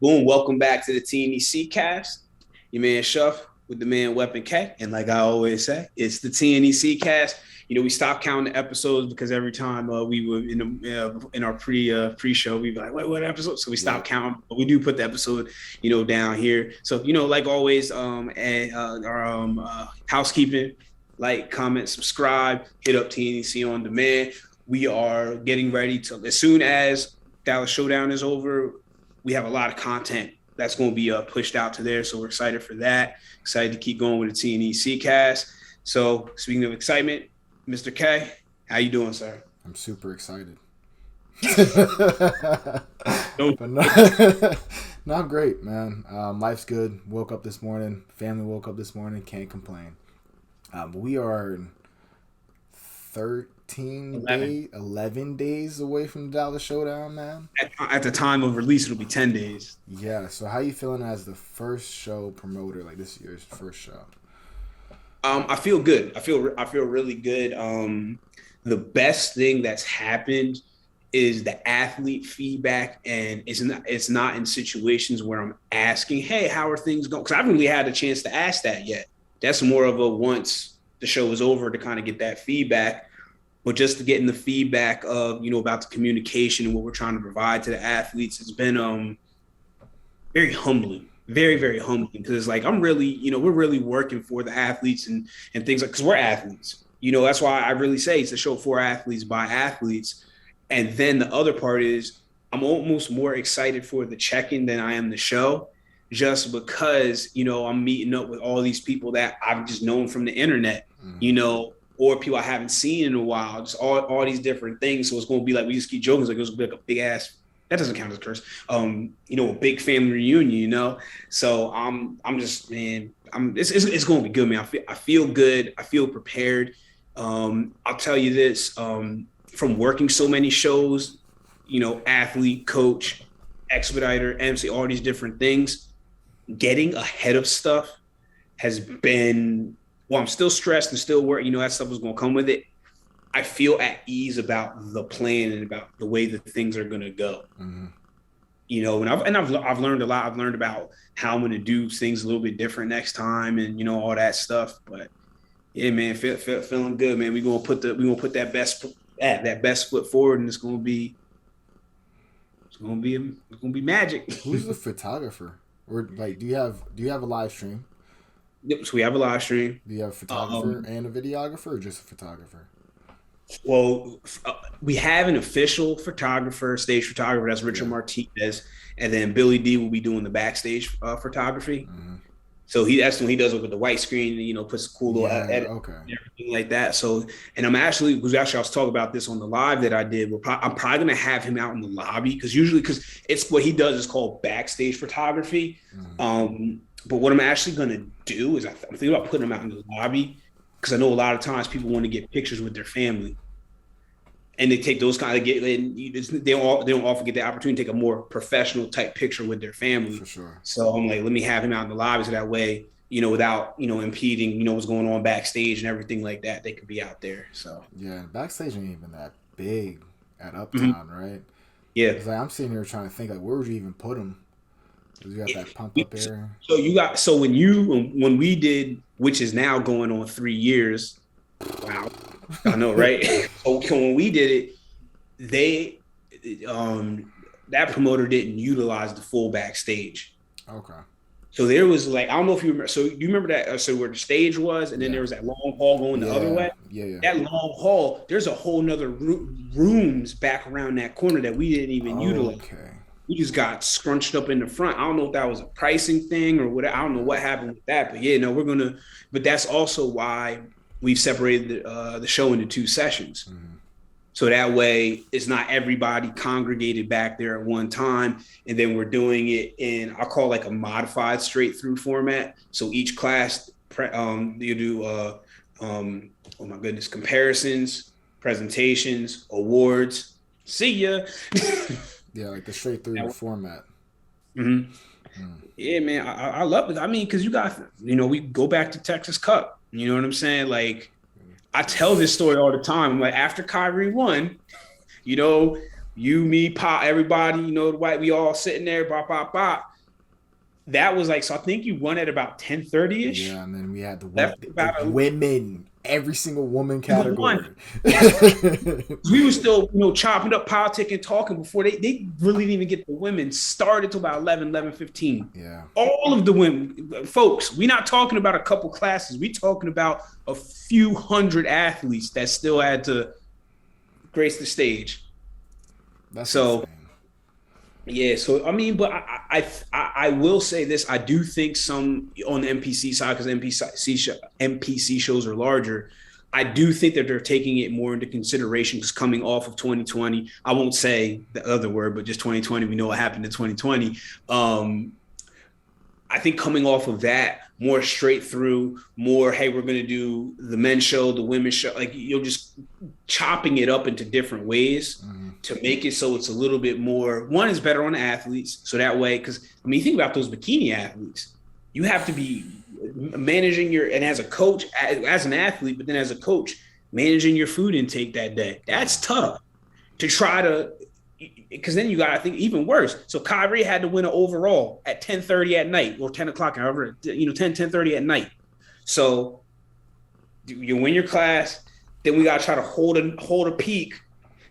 Boom, welcome back to the TNEC cast. Your man Shuff with the man Weapon K. And like I always say, it's the TNEC cast. We stopped counting the episodes because every time we were in our pre-show, we'd be like, what episode? So we stopped counting. But we do put the episode, down here. So, like always, housekeeping, like, comment, subscribe, hit up TNEC on demand. We are getting ready to, as soon as Dallas Showdown is over, we have a lot of content that's going to be pushed out to there. So we're excited for that. Excited to keep going with the TNEC cast. So speaking of excitement, Mr. K, how you doing, sir? I'm super excited. No, No, I'm great, man. Life's good. Woke up this morning. Family woke up this morning. Can't complain. We are 11 days away from the Dallas Showdown, man. At the time of release, it'll be 10 days. Yeah. So how you feeling as the first show promoter, like this year's first show? I feel good. I feel really good. The best thing that's happened is the athlete feedback, and it's not in situations where I'm asking, hey, how are things going? Because I haven't really had a chance to ask that yet. That's more of a once the show is over to kind of get that feedback. But just to getting the feedback of, about the communication and what we're trying to provide to the athletes, it's been very humbling, very, very humbling. Because it's like, I'm really, we're really working for the athletes and things like, because we're athletes. That's why I really say it's a show for athletes by athletes. And then the other part is I'm almost more excited for the check-in than I am the show, just because, I'm meeting up with all these people that I've just known from the internet, or people I haven't seen in a while, just all these different things. So it's going to be like, we just keep joking. It's like, it was going to be like a big ass, that doesn't count as a curse, a big family reunion, So I'm just, man, it's going to be good, man. I feel good. I feel prepared. I'll tell you this, from working so many shows, athlete, coach, expediter, MC, all these different things, getting ahead of stuff has been, well, I'm still stressed and still working, that stuff was going to come with it. I feel at ease about the plan and about the way that things are going to go. Mm-hmm. And I've learned a lot. I've learned about how I'm going to do things a little bit different next time, and all that stuff. But yeah, man, feeling good, man. We're gonna put that best foot forward, and it's gonna be magic. Who's the photographer? Or like, do you have a live stream? Yep. So we have a live stream. Do you have a photographer and a videographer, or just a photographer? Well, we have an official photographer, stage photographer. That's Richard Martinez, and then Billy D will be doing the backstage photography. Mm-hmm. So that's when he does it with the white screen and, puts a cool little edit and everything like that. So, and I was talking about this on the live that I did. I'm probably going to have him out in the lobby because it's what he does is called backstage photography. Mm-hmm. But what I'm actually going to do is I'm thinking about putting him out in the lobby because I know a lot of times people want to get pictures with their family. And they take those kind of they don't often get the opportunity to take a more professional type picture with their family. For sure. So I'm like, let me have him out in the lobby so that way, without, impeding, what's going on backstage and everything like that, they could be out there. So yeah, backstage ain't even that big at Uptown, mm-hmm. right? Yeah. Because I'm sitting here trying to think, like, where would you even put him? Because you got that pump up area. So when we did, which is now going on 3 years. Wow. I know, right? So when we did it, that promoter didn't utilize the full backstage. Okay. So there was like, I don't know if you remember. So you remember that? So where the stage was, and then there was that long hall going the other way. Yeah. That long hall, there's a whole nother rooms back around that corner that we didn't even utilize. Okay. We just got scrunched up in the front. I don't know if that was a pricing thing or what. I don't know what happened with that, but yeah, no, but that's also why we've separated the show into 2 sessions. Mm-hmm. So that way it's not everybody congregated back there at one time. And then we're doing it in, I'll call like a modified straight through format. So each class, you do, oh my goodness, comparisons, presentations, awards. See ya. Yeah, like the straight through format. Mm-hmm. Mm. Yeah, man, I love it. I mean, because you got, we go back to Texas Cup. You know what I'm saying? Like, I tell this story all the time. I'm like, after Kyrie won, you, me, Pop, everybody, the white, we all sitting there, bop, bop, bop. that was like, so I think you won at about 10:30 ish. Yeah, and then we had Left the about women, every single woman you won. category. Yes, we were still, chopping up politic and talking before they really didn't even get the women started till about 11:15. Yeah. All of the women, folks, we're not talking about a couple classes. We're talking about a few hundred athletes that still had to grace the stage. That's So, insane. yeah, so I mean, but I will say this: I do think some on the NPC side, because NPC shows are larger. I do think that they're taking it more into consideration because coming off of 2020, I won't say the other word, but just 2020, we know what happened in 2020. I think coming off of that, more straight through, more, hey, we're going to do the men's show, the women's show, like you're just chopping it up into different ways to make it so it's a little bit more, one is better on the athletes. So that way, because I mean, think about those bikini athletes. You have to be managing and as a coach, as an athlete, but then as a coach, managing your food intake that day. That's tough to try to, because then you got, I think, even worse. So Kyrie had to win an overall at 10:30 at night or 10 o'clock, however, 10:30 at night. So you win your class, then we got to try to hold a peak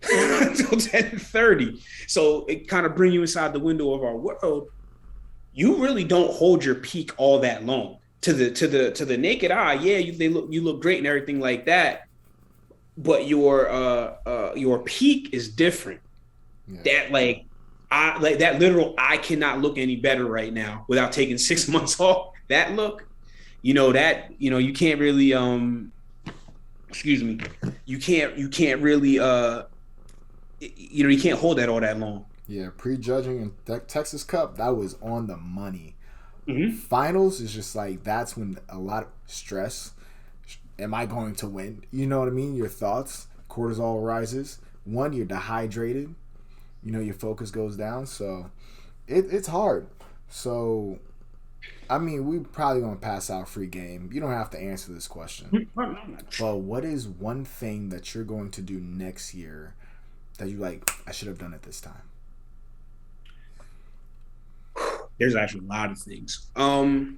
until 10:30. So it kind of bring you inside the window of our world. You really don't hold your peak all that long. To the naked eye, yeah, you look great and everything like that, but your peak is different. Yeah. That that literal I cannot look any better right now without taking 6 months off. That look, you can't really excuse me, you can't really you can't hold that all that long. Yeah, prejudging in Texas Cup, that was on the money. Mm-hmm. Finals is just like, that's when a lot of stress. Am I going to win? You know what I mean? Your thoughts, cortisol rises. One, you're dehydrated. Your focus goes down. So it's hard. So, I mean, we probably going to pass out free game. You don't have to answer this question. But what is one thing that you're going to do next year that you like, I should have done it this time? There's actually a lot of things. I'll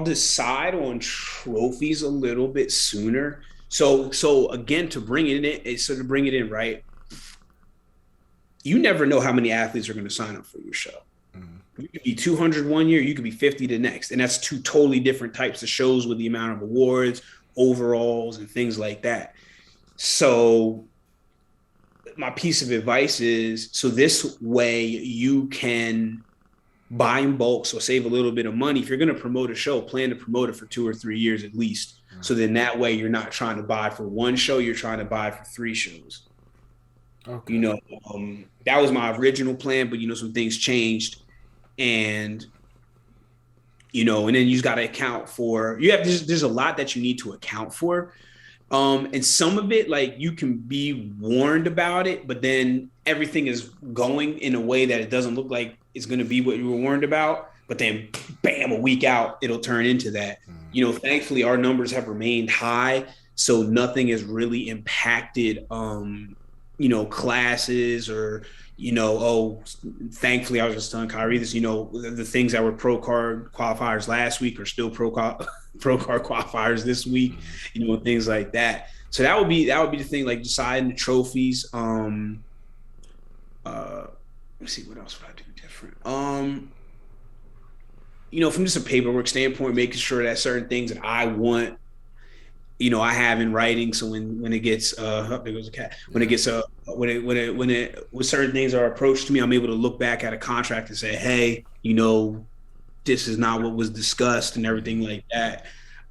decide on trophies a little bit sooner. So again, to bring it in, right? You never know how many athletes are going to sign up for your show. Mm-hmm. You could be 200 one year, you could be 50 the next. And that's two totally different types of shows with the amount of awards, overalls, and things like that. So my piece of advice is, so this way you can buy in bulk, so save a little bit of money. If you're going to promote a show, plan to promote it for 2 or 3 years at least. Mm-hmm. So then that way you're not trying to buy for one show, you're trying to buy for 3 shows. Okay. That was my original plan, but some things changed, and and then you just got to account for, there's a lot that you need to account for. And some of it, like, you can be warned about it, but then everything is going in a way that it doesn't look like it's going to be what you were warned about. But then, bam, a week out, it'll turn into that. Thankfully, our numbers have remained high, so nothing has really impacted, classes or, thankfully, I was just telling Kyrie this, the things that were pro card qualifiers last week are still pro card qualifiers this week, things like that. So that would be the thing, like deciding the trophies. Let's see, what else would I do different? From just a paperwork standpoint, making sure that certain things that I want, I have in writing. So when it gets there goes a cat. When it gets when certain things are approached to me, I'm able to look back at a contract and say, hey, this is not what was discussed and everything like that.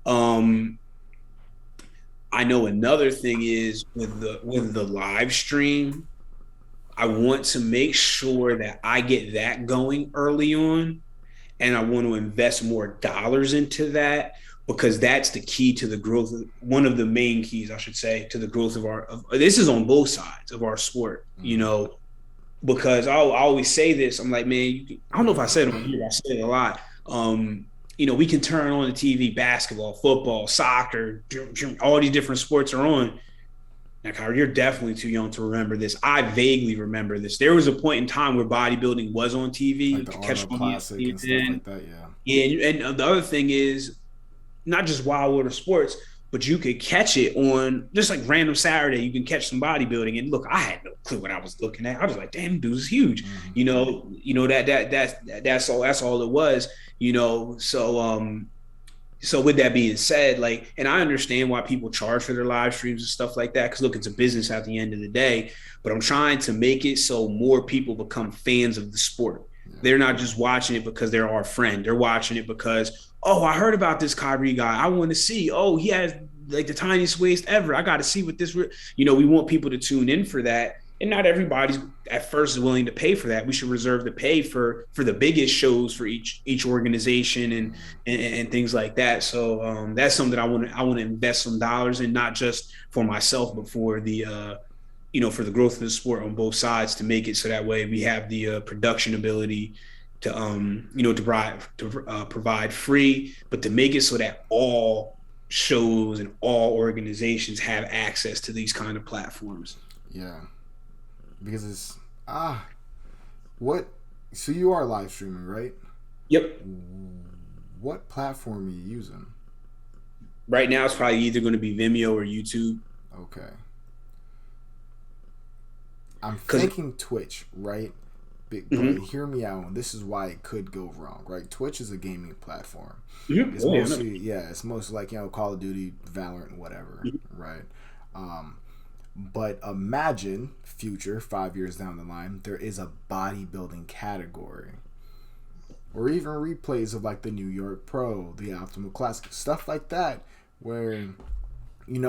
I know another thing is with the live stream, I want to make sure that I get that going early on, and I want to invest more dollars into that, because that's the key to the growth. One of the main keys, I should say, to the growth of this is on both sides of our sport, because I'll always say this. I'm like, man, I don't know if I said it on here, I said it a lot. We can turn on the TV, basketball, football, soccer, all these different sports are on. Now, Kyrie, you're definitely too young to remember this. I vaguely remember this. There was a point in time where bodybuilding was on TV. Like You the could catch it Arnold on Classic and stuff ESPN. like that. Yeah. Yeah, and the other thing is not just Wild Water Sports, but you could catch it on just like random Saturday. You can catch some bodybuilding, and look, I had no clue what I was looking at. I was like, "Damn, dude's huge," Mm-hmm. That's all it was, So with that being said, like, and I understand why people charge for their live streams and stuff like that, because look, it's a business at the end of the day. But I'm trying to make it so more people become fans of the sport. Yeah. They're not just watching it because they're our friend. They're watching it because, oh, I heard about this Kyrie guy. I want to see. Oh, he has like the tiniest waist ever. I got to see what this. We want people to tune in for that. And not everybody's at first is willing to pay for that. We should reserve the pay for the biggest shows for each organization and things like that. So that's something that I want to invest some dollars in, not just for myself, but for the for the growth of the sport on both sides, to make it so that way we have the production ability to provide free, but to make it so that all shows and all organizations have access to these kind of platforms. Yeah. Because it's what? So you are live streaming, right? Yep. What platform are you using? Right now, it's probably either going to be Vimeo or YouTube. Okay. I'm thinking Twitch, right? But hear me out. This is why it could go wrong, right? Twitch is a gaming platform. Mm-hmm. It's mostly, it's mostly like Call of Duty, Valorant, whatever, right? But imagine future 5 years down the line, there is a bodybuilding category, or even replays of like the New York Pro, the Optimal Classic, stuff like that, where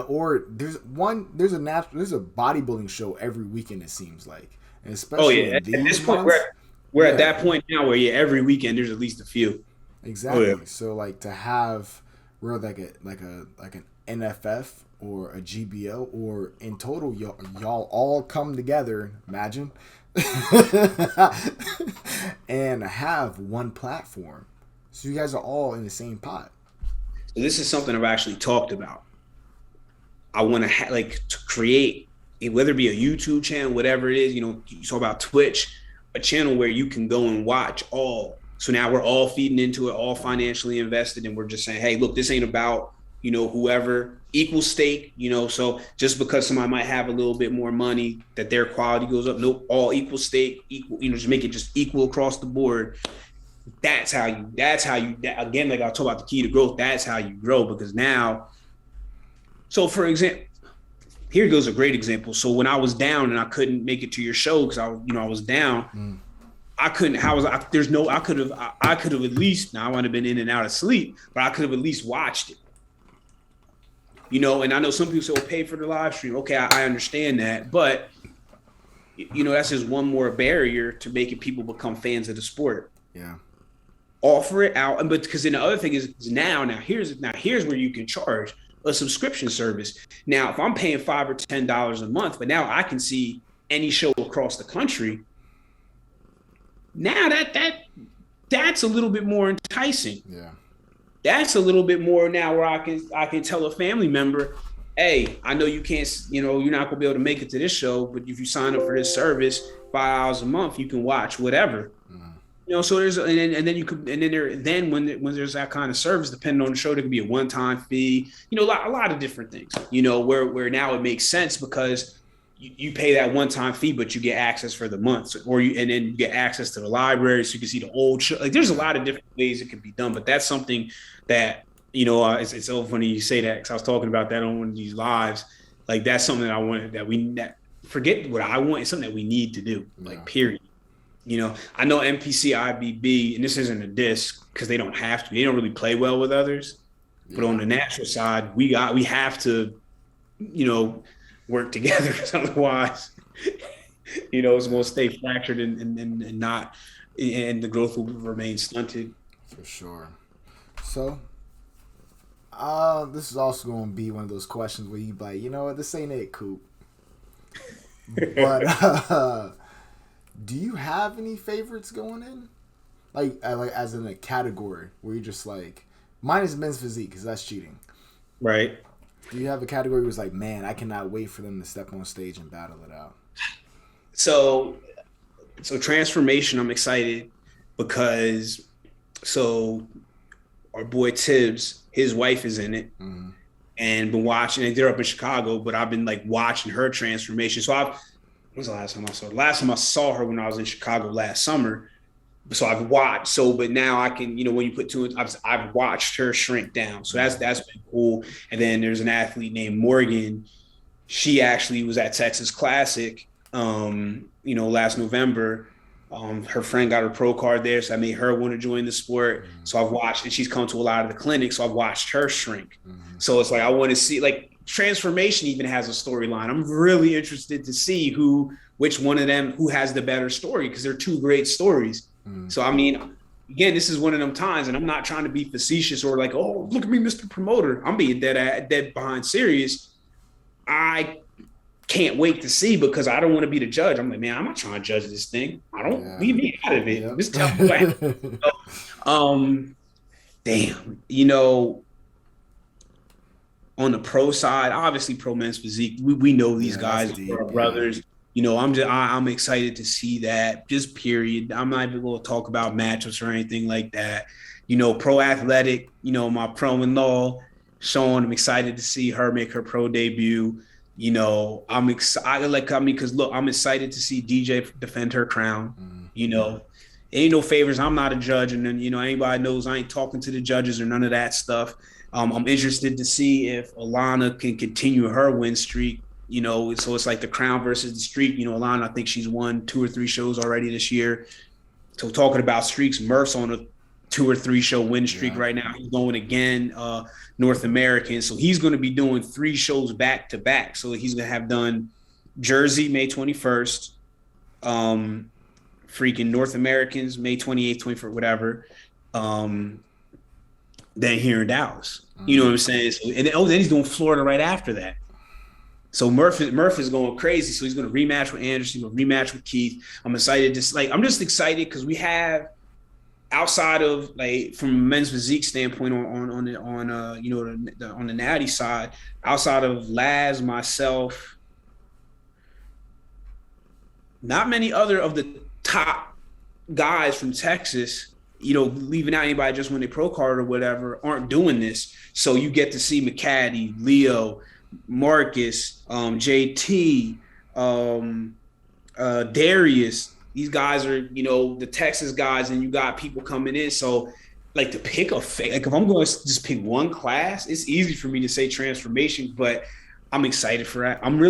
or there's a bodybuilding show every weekend, it seems like, and especially at this point we're at that point now where every weekend there's at least a few. Exactly. So like to have we're like an NFF or a GBO, or in total y'all all come together, imagine, and have one platform, so you guys are all in the same pot. So this is something I've actually talked about. I want to to create, whether it be a YouTube channel, whatever it is, you talk about Twitch, a channel where you can go and watch all. So now we're all feeding into it, all financially invested, and we're just saying, hey, look, this ain't about whoever, equal stake, so just because somebody might have a little bit more money, that their quality goes up. Nope, all equal stake, equal, just make it just equal across the board. That's how you, again, like I talk about the key to growth, that's how you grow. Because now, so for example, here goes a great example. So when I was down and I couldn't make it to your show because I was down, I couldn't. How was I? There's no. I could have at least. Now I would have been in and out of sleep, but I could have at least watched it. And I know some people say, "Oh, pay for the live stream." Okay, I understand that, but that's just one more barrier to making people become fans of the sport. Yeah. Offer it out, but because then the other thing is here's where you can charge a subscription service. Now, if I'm paying $5 or $10 a month, but now I can see any show across the country. Now that's a little bit more enticing. Yeah. That's a little bit more now where I can tell a family member, hey, I know you can't, you're not gonna be able to make it to this show, but if you sign up for this service, $5 a month, you can watch whatever. So there's and then you could then when there's that kind of service, depending on the show, there could be a one-time fee, a lot of different things, where now it makes sense because you pay that one-time fee, but you get access for the month, and then you get access to the library, so you can see the old show. Like there's a lot of different ways it can be done, but that's something that it's so funny you say that, because I was talking about that on one of these lives. Like that's something that I wanted, that forget what I want. It's something that we need to do. Like period. I know NPC IBB, and this isn't a diss because they don't have to. They don't really play well with others, but on the natural side, we have to, work together. Otherwise, it's going to stay fractured and not, and the growth will remain stunted. For sure. So, this is also going to be one of those questions where you be like, you know what, this ain't it, Coop. But do you have any favorites going in? Like as in a category where you're just like, mine is men's physique because that's cheating. Right. Do you have a category where it's like, man, I cannot wait for them to step on stage and battle it out? So transformation, I'm excited because so our boy Tibbs, his wife is in it, and been watching. And they're up in Chicago, but I've been like watching her transformation. So when was the last time I saw her? Last time I saw her when I was in Chicago last summer. So I've watched. So, but now I can, when you put two, I've watched her shrink down. So that's been cool. And then there's an athlete named Morgan. She actually was at Texas Classic, last November. Her friend got her pro card there, so I made her want to join the sport. So I've watched, and she's come to a lot of the clinics, so I've watched her shrink. So it's like I want to see, like, transformation even has a storyline. I'm really interested to see which one of them who has the better story, because they're two great stories. So I mean, again, this is one of them times, and I'm not trying to be facetious or like, oh, look at me, Mr. Promoter. I'm being dead behind serious. I can't wait to see, because I don't want to be the judge. I'm like, man, I'm not trying to judge this thing. Leave me out of it. Yeah. Just tell me on the pro side, obviously pro men's physique, we know these guys are brothers. I'm excited to see that, just period. I'm not even going to talk about matchups or anything like that. Pro athletic, my pro-in-law, Sean, I'm excited to see her make her pro debut. I'm excited, because look, I'm excited to see DJ defend her crown. Ain't no favors. I'm not a judge. And then, anybody knows I ain't talking to the judges or none of that stuff. I'm interested to see if Alana can continue her win streak. So it's like the crown versus the streak. Alana, I think she's won 2 or 3 shows already this year. So talking about streaks, Murph's on a 2 or 3 show win streak right now. He's going again, North American. So he's going to be doing 3 shows back to back. So he's going to have done Jersey, May 21st, freaking North Americans, May 28th, 24th, whatever. Then here in Dallas. You know what I'm saying? So, then he's doing Florida right after that. So Murph is going crazy. So he's going to rematch with Anderson, he's going to rematch with Keith. I'm excited. I'm just excited because we have, outside of, like, from a men's physique standpoint on the natty side, outside of Laz, myself, not many other of the top guys from Texas, leaving out anybody just when they pro card or whatever, aren't doing this. So you get to see McCaddy, Leo, Marcus, JT, Darius. These guys are, the Texas guys, and you got people coming in. So, like, to pick if I'm going to just pick one class, it's easy for me to say transformation, but I'm excited for that. I'm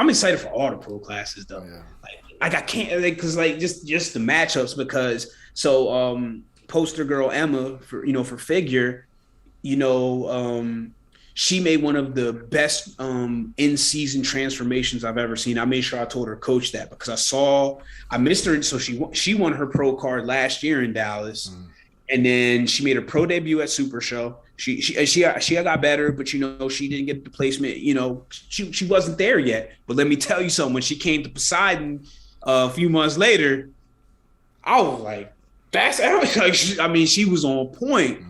excited for all the pro classes, though. Yeah. I can't, because just the matchups, because poster girl Emma for figure, she made one of the best in-season transformations I've ever seen. I made sure I told her coach that, because I missed her. So she won her pro card last year in Dallas, and then she made her pro debut at Super Show. She got better, but she didn't get the placement. She wasn't there yet. But let me tell you something. When she came to Poseidon a few months later, I was like, she was on point.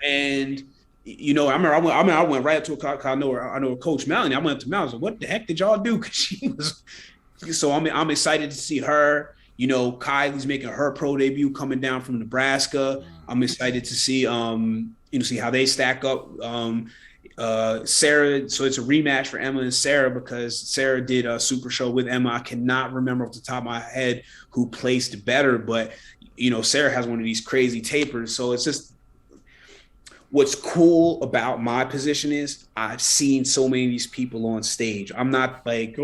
And I went right up to her. I know Coach Melanie. I went up to Melanie. I was like, what the heck did y'all do? Because she was. So I'm excited to see her. Kylie's making her pro debut coming down from Nebraska. I'm excited to see see how they stack up. Sarah, so it's a rematch for Emma and Sarah, because Sarah did a Super Show with Emma. I cannot remember off the top of my head who placed better, but Sarah has one of these crazy tapers. So it's just, what's cool about my position is I've seen so many of these people on stage. I'm not like,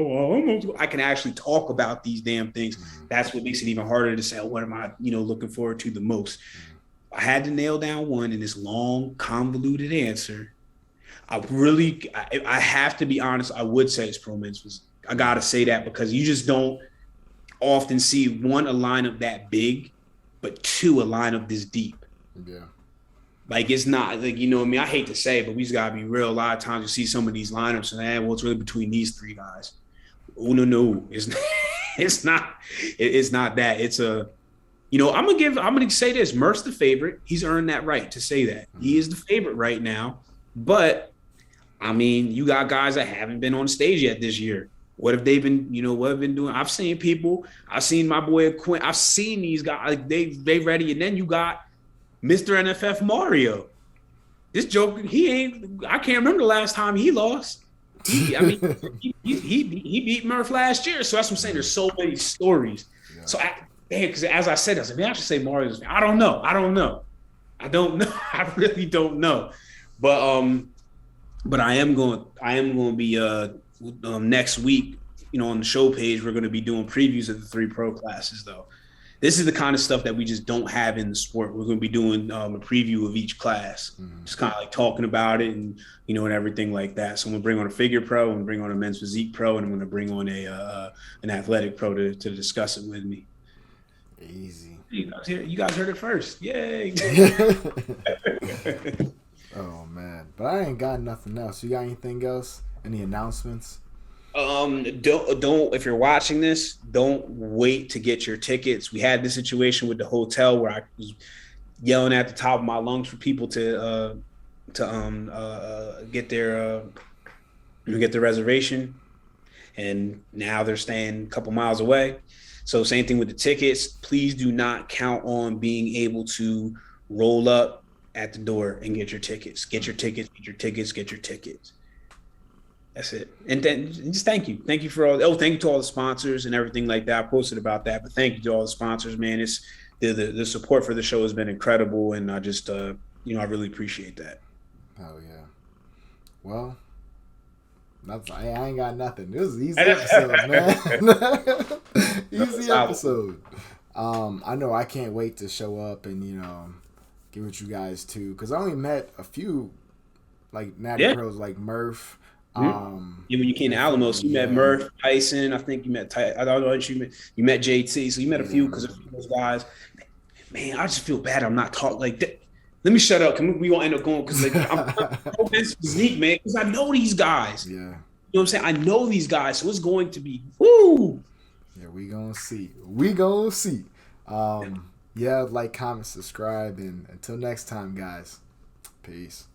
I can actually talk about these damn things. That's what makes it even harder to say, what am I, looking forward to the most? I had to nail down one in this long, convoluted answer. I have to be honest. I would say it's pro men's physique. I got to say that, because you just don't often see, one, a lineup that big, but 2, a lineup this deep. Yeah. Like, it's not like, I hate to say it, but we just gotta be real. A lot of times you see some of these lineups and it's really between these 3 guys. Oh, no, it's not that. It's I'm gonna say this. Murph's the favorite. He's earned that right to say that. He is the favorite right now, but I mean, you got guys that haven't been on stage yet this year. What have they been, what have been doing? I've seen people. I've seen my boy Quinn. I've seen these guys. Like, they ready. And then you got Mr. NFF Mario. This joke, he ain't. I can't remember the last time he lost. I mean, he beat Murph last year. So that's what I'm saying. There's so many stories. Yeah. So because as I said, I said, man, I should say Mario's. I don't know. I don't know. I really don't know. But I am going to be next week, on the show page, we're going to be doing previews of the 3 pro classes, though. This is the kind of stuff that we just don't have in the sport. We're going to be doing a preview of each class, just kind of like talking about it and, and everything like that. So I'm going to bring on a figure pro, I'm going to bring on a men's physique pro, and I'm going to bring on an athletic pro to discuss it with me. Easy. You guys heard it first. Yay. Oh, man. But I ain't got nothing else. You got anything else? Any announcements? Don't if you're watching this, don't wait to get your tickets. We had this situation with the hotel where I was yelling at the top of my lungs for people to get their reservation, and now they're staying a couple miles away. So same thing with the tickets. Please do not count on being able to roll up at the door and get your tickets. Get your tickets. That's it. And then just thank you. Thank you for all. Thank you to all the sponsors and everything like that. I posted about that, but thank you to all the sponsors, man. It's the support for the show has been incredible, and I just I really appreciate that. Oh yeah. Well, I ain't got nothing. This is an easy episode, man. Easy episode. I know I can't wait to show up and get with you guys too, because I only met a few like natty pros like Murph. When you came to Alamos, you met Murph, Tyson. I think you met I don't know, you met JT. So you met a few because of those guys. Man, I just feel bad I'm not talking like that. Let me shut up. We won't end up going because I'm physique, man, because I know these guys. Yeah. You know what I'm saying? I know these guys, so it's going to be woo. Yeah, we gonna see. Yeah, like, comment, subscribe, and until next time, guys. Peace.